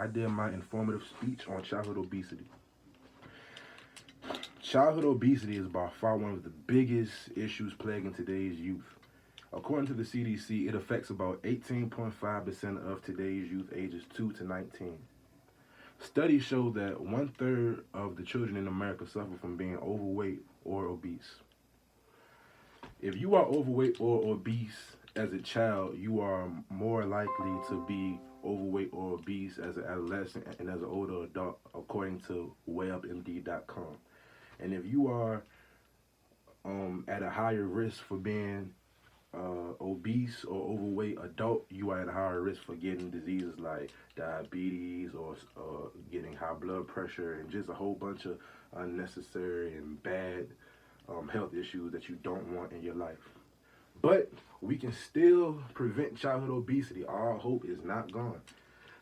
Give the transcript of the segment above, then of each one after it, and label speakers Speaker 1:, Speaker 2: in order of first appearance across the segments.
Speaker 1: I did my informative speech on childhood obesity. Childhood obesity is by far one of the biggest issues plaguing today's youth. According to the CDC, it affects about 18.5% of today's youth ages 2 to 19. Studies show that one-third of the children in America suffer from being overweight or obese. If you are overweight or obese as a child, you are more likely to be overweight or obese as an adolescent and as an older adult, according to WayUpMD.com. And if you are at a higher risk for being obese or overweight adult, you are at a higher risk for getting diseases like diabetes or getting high blood pressure and just a whole bunch of unnecessary and bad health issues that you don't want in your life. But we can still prevent childhood obesity. Our hope is not gone.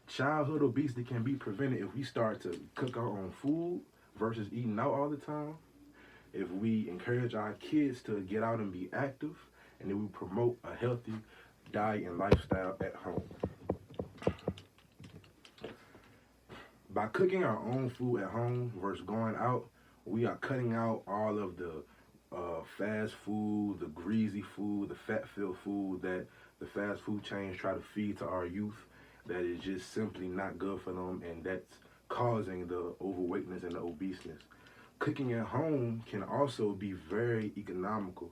Speaker 1: Childhood obesity can be prevented if we start to cook our own food versus eating out all the time. If we encourage our kids to get out and be active, and then we promote a healthy diet and lifestyle at home. By cooking our own food at home versus going out, we are cutting out all of the fast food, the greasy food, the fat-filled food that the fast food chains try to feed to our youth that is just simply not good for them, and that's causing the overweightness and the obeseness. Cooking at home can also be very economical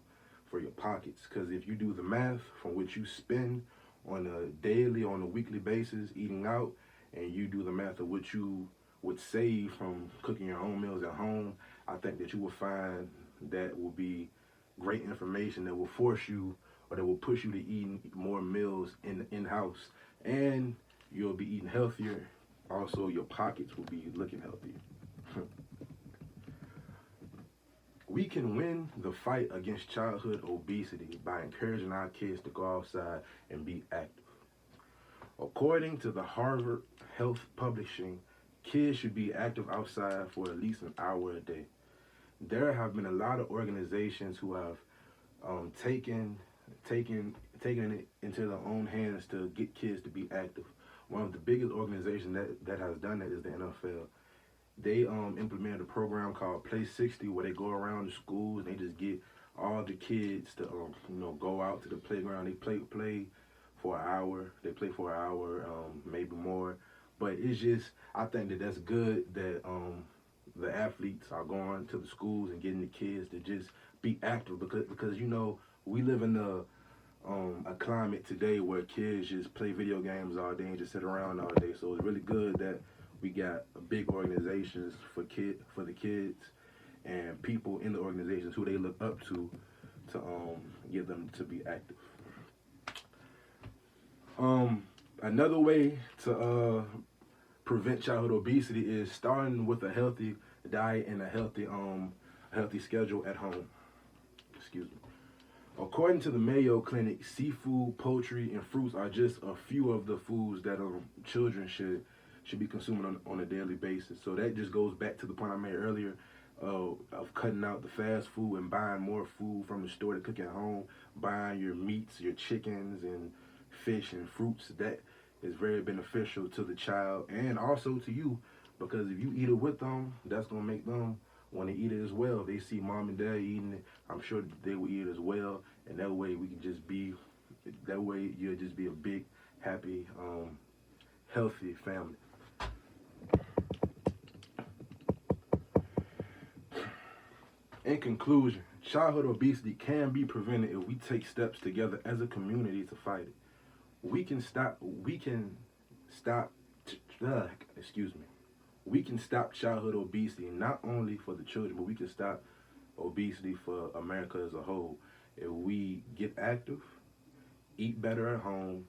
Speaker 1: for your pockets, because if you do the math from what you spend on a daily, on a weekly basis eating out, and you do the math of what you would save from cooking your own meals at home, I think that you will find that will be great information that will force you, or that will push you to eating more meals in-house, and you'll be eating healthier. Also, your pockets will be looking healthier. We can win the fight against childhood obesity by encouraging our kids to go outside and be active. According to the Harvard Health Publishing, kids should be active outside for at least an hour a day. There have been a lot of organizations who have taken it into their own hands to get kids to be active. One of the biggest organizations that has done that is the NFL. They implemented a program called Play 60, where they go around the schools and they just get all the kids to go out to the playground. They play for an hour. They play for an hour, maybe more. But it's just, I think that that's good that the athletes are going to the schools and getting the kids to just be active, because we live in a climate today where kids just play video games all day and just sit around all day. So it's really good that we got big organizations for the kids and people in the organizations who they look up to get them to be active. Another way to prevent childhood obesity is starting with a healthy diet and a healthy schedule at home. Excuse me. According to the Mayo Clinic, seafood, poultry, and fruits are just a few of the foods that children should be consuming on a daily basis. So that just goes back to the point I made earlier of cutting out the fast food and buying more food from the store to cook at home, buying your meats, your chickens, and fish and fruits. That is very beneficial to the child and also to you, because if you eat it with them, that's going to make them want to eat it as well. If they see mom and dad eating it, I'm sure they will eat it as well, and that way you'll just be a big, happy, healthy family. In conclusion, childhood obesity can be prevented if we take steps together as a community to fight it. We can stop childhood obesity not only for the children, but we can stop obesity for America as a whole if we get active, eat better at home,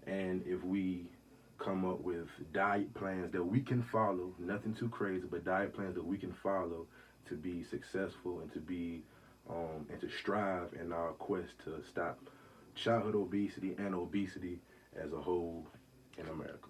Speaker 1: and if we come up with diet plans that we can follow, nothing too crazy, but diet plans that we can follow to be successful and to be and to strive in our quest to stop childhood obesity and obesity as a whole in America.